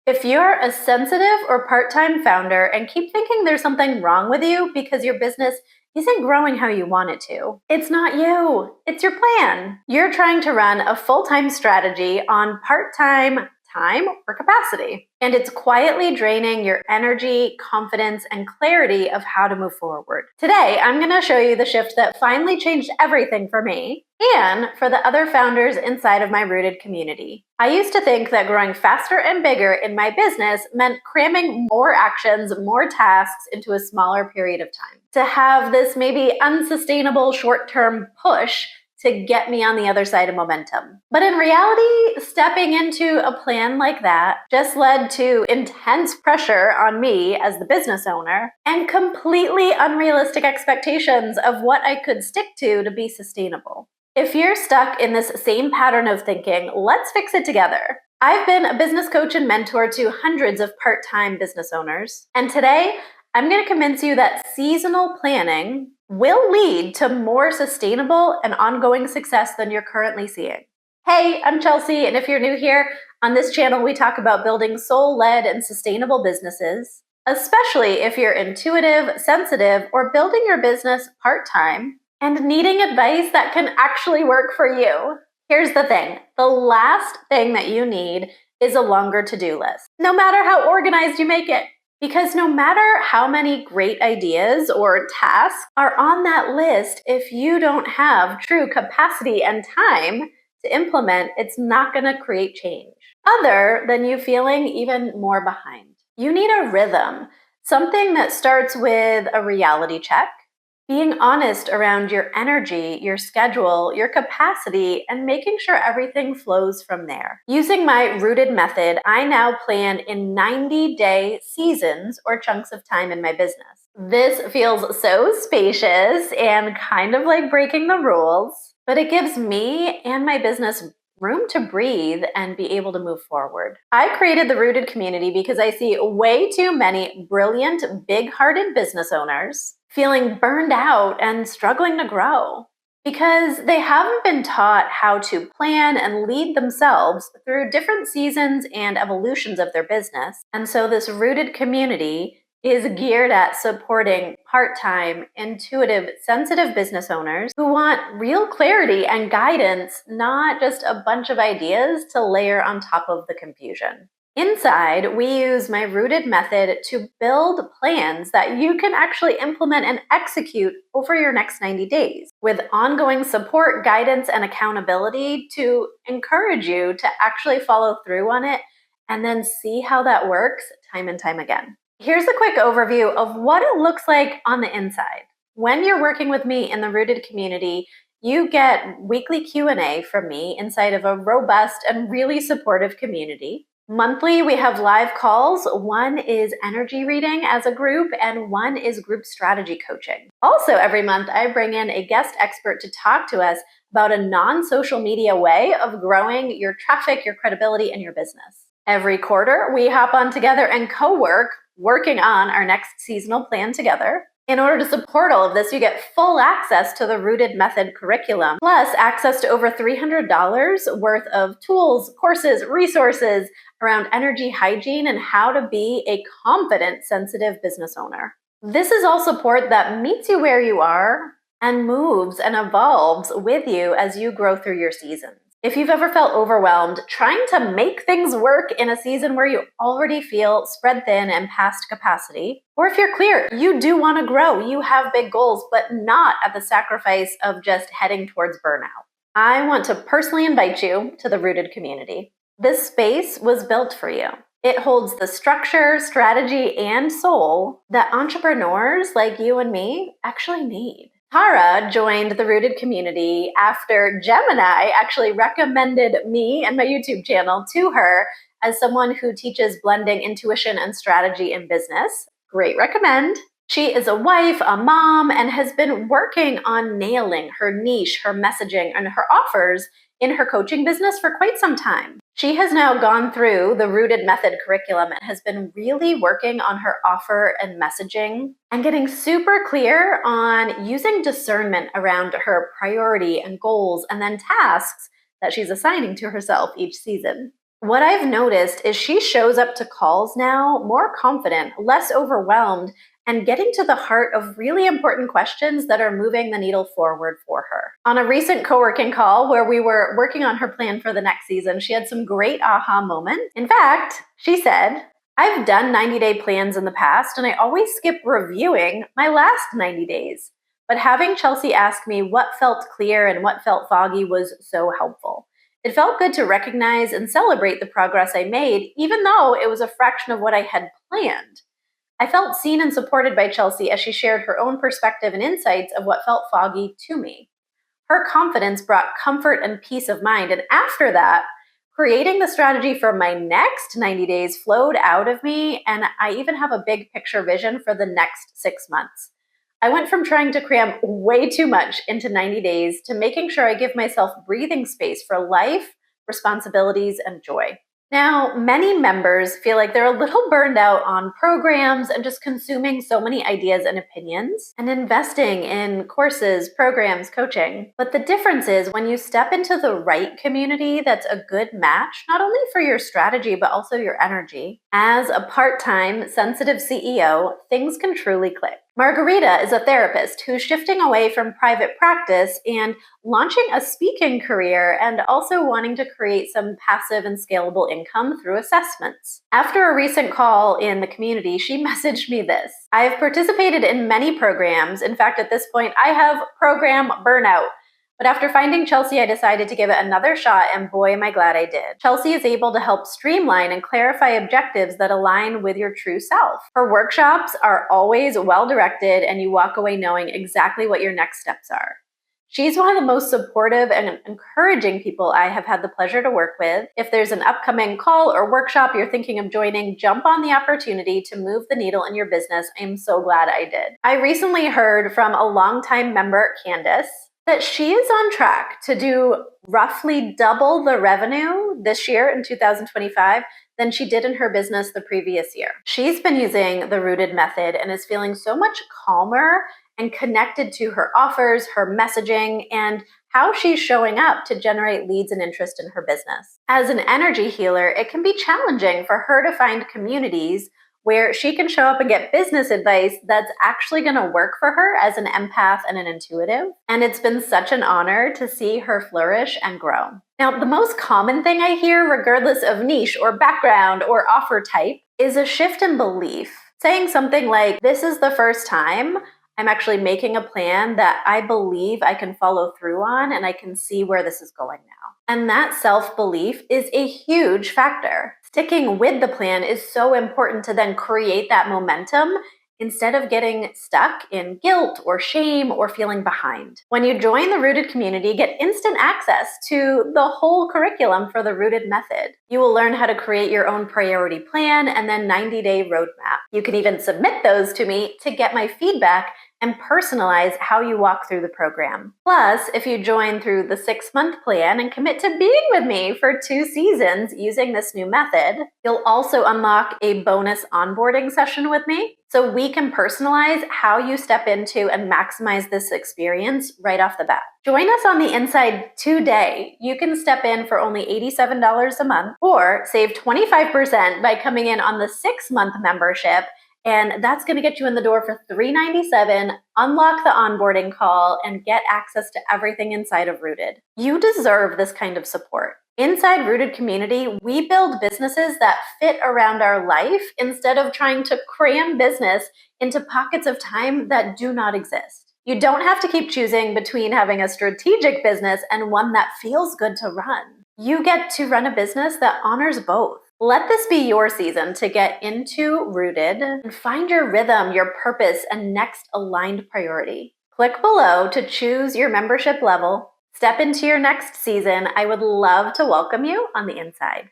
If you're a sensitive or part-time founder and keep thinking there's something wrong with you because your business isn't growing how you want it to, it's not you, it's your plan. You're trying to run a full-time strategy on part-time time or capacity, and it's quietly draining your energy, confidence, and clarity of how to move forward. Today, I'm going to show you the shift that finally changed everything for me and for the other founders inside of my rooted community. I used to think that growing faster and bigger in my business meant cramming more actions, more tasks into a smaller period of time, to have this maybe unsustainable short-term push to get me on the other side of momentum. But in reality, stepping into a plan like that just led to intense pressure on me as the business owner and completely unrealistic expectations of what I could stick to be sustainable. If you're stuck in this same pattern of thinking, let's fix it together. I've been a business coach and mentor to hundreds of part-time business owners, and today I'm going to convince you that seasonal planning will lead to more sustainable and ongoing success than you're currently seeing. Hey, I'm Chelsea, and if you're new here, on this channel we talk about building soul-led and sustainable businesses, especially if you're intuitive, sensitive, or building your business part-time and needing advice that can actually work for you. Here's the thing. The last thing that you need is a longer to-do list, no matter how organized you make it. Because no matter how many great ideas or tasks are on that list, if you don't have true capacity and time to implement, it's not going to create change, other than you feeling even more behind. You need a rhythm, something that starts with a reality check, being honest around your energy, your schedule, your capacity, and making sure everything flows from there. Using my rooted method, I now plan in 90-day seasons or chunks of time in my business. This feels so spacious and kind of like breaking the rules, but it gives me and my business room to breathe and be able to move forward. I created the Rooted Community because I see way too many brilliant, big-hearted business owners feeling burned out and struggling to grow because they haven't been taught how to plan and lead themselves through different seasons and evolutions of their business. And so this Rooted Community is geared at supporting part-time, intuitive, sensitive business owners who want real clarity and guidance, not just a bunch of ideas to layer on top of the confusion. Inside, we use my rooted method to build plans that you can actually implement and execute over your next 90 days with ongoing support, guidance, and accountability to encourage you to actually follow through on it and then see how that works time and time again. Here's a quick overview of what it looks like on the inside. When you're working with me in the Rooted Community, you get weekly Q&A from me inside of a robust and really supportive community. Monthly, we have live calls. One is energy reading as a group, and one is group strategy coaching. Also, every month, I bring in a guest expert to talk to us about a non-social media way of growing your traffic, your credibility, and your business. Every quarter, we hop on together and co-work, working on our next seasonal plan together. In order to support all of this, you get full access to the Rooted Method curriculum, plus access to over $300 worth of tools, courses, resources around energy hygiene and how to be a confident, sensitive business owner. This is all support that meets you where you are and moves and evolves with you as you grow through your seasons. If you've ever felt overwhelmed trying to make things work in a season where you already feel spread thin and past capacity, or if you're clear, you do want to grow, you have big goals, but not at the sacrifice of just heading towards burnout, I want to personally invite you to the Rooted Community. This space was built for you. It holds the structure, strategy, and soul that entrepreneurs like you and me actually need. Tara joined the Rooted Community after Gemini actually recommended me and my YouTube channel to her as someone who teaches blending intuition and strategy in business. Great recommend. She is a wife, a mom, and has been working on nailing her niche, her messaging, and her offers in her coaching business for quite some time. She has now gone through the Rooted Method curriculum and has been really working on her offer and messaging and getting super clear on using discernment around her priority and goals and then tasks that she's assigning to herself each season. What I've noticed is she shows up to calls now more confident, less overwhelmed, and getting to the heart of really important questions that are moving the needle forward for her. On a recent co-working call where we were working on her plan for the next season, she had some great aha moments. In fact, she said, "I've done 90-day plans in the past, and I always skip reviewing my last 90 days. But having Chelsea ask me what felt clear and what felt foggy was so helpful. It felt good to recognize and celebrate the progress I made, even though it was a fraction of what I had planned. I felt seen and supported by Chelsea as she shared her own perspective and insights of what felt foggy to me. Her confidence brought comfort and peace of mind, and after that, creating the strategy for my next 90 days flowed out of me, and I even have a big picture vision for the next 6 months. I went from trying to cram way too much into 90 days to making sure I give myself breathing space for life, responsibilities, and joy." Now, many members feel like they're a little burned out on programs and just consuming so many ideas and opinions and investing in courses, programs, coaching. But the difference is when you step into the right community that's a good match, not only for your strategy, but also your energy. As a part-time, sensitive CEO, things can truly click. Margarita is a therapist who's shifting away from private practice and launching a speaking career and also wanting to create some passive and scalable income through assessments. After a recent call in the community, she messaged me this: "I've participated in many programs. In fact, at this point, I have program burnout. But after finding Chelsea, I decided to give it another shot, and boy, am I glad I did. Chelsea is able to help streamline and clarify objectives that align with your true self. Her workshops are always well-directed, and you walk away knowing exactly what your next steps are. She's one of the most supportive and encouraging people I have had the pleasure to work with. If there's an upcoming call or workshop you're thinking of joining, jump on the opportunity to move the needle in your business. I'm so glad I did." I recently heard from a longtime member, Candace, that she is on track to do roughly double the revenue this year in 2025 than she did in her business the previous year. She's been using the Rooted method and is feeling so much calmer and connected to her offers, her messaging, and how she's showing up to generate leads and interest in her business. As an energy healer, it can be challenging for her to find communities where she can show up and get business advice that's actually going to work for her as an empath and an intuitive. And it's been such an honor to see her flourish and grow. Now, the most common thing I hear, regardless of niche or background or offer type, is a shift in belief. Saying something like, "This is the first time I'm actually making a plan that I believe I can follow through on, and I can see where this is going now." And that self-belief is a huge factor. Sticking with the plan is so important to then create that momentum instead of getting stuck in guilt or shame or feeling behind. When you join the Rooted community, get instant access to the whole curriculum for the Rooted method. You will learn how to create your own priority plan and then 90-day roadmap. You can even submit those to me to get my feedback and personalize how you walk through the program. Plus, if you join through the 6-month plan and commit to being with me for 2 seasons using this new method, you'll also unlock a bonus onboarding session with me, so we can personalize how you step into and maximize this experience right off the bat. Join us on the inside today. You can step in for only $87 a month or save 25% by coming in on the 6-month membership. And that's going to get you in the door for $397, unlock the onboarding call, and get access to everything inside of Rooted. You deserve this kind of support. Inside Rooted community, we build businesses that fit around our life instead of trying to cram business into pockets of time that do not exist. You don't have to keep choosing between having a strategic business and one that feels good to run. You get to run a business that honors both. Let this be your season to get into Rooted and find your rhythm, your purpose, and next aligned priority. Click below to choose your membership level. Step into your next season. I would love to welcome you on the inside.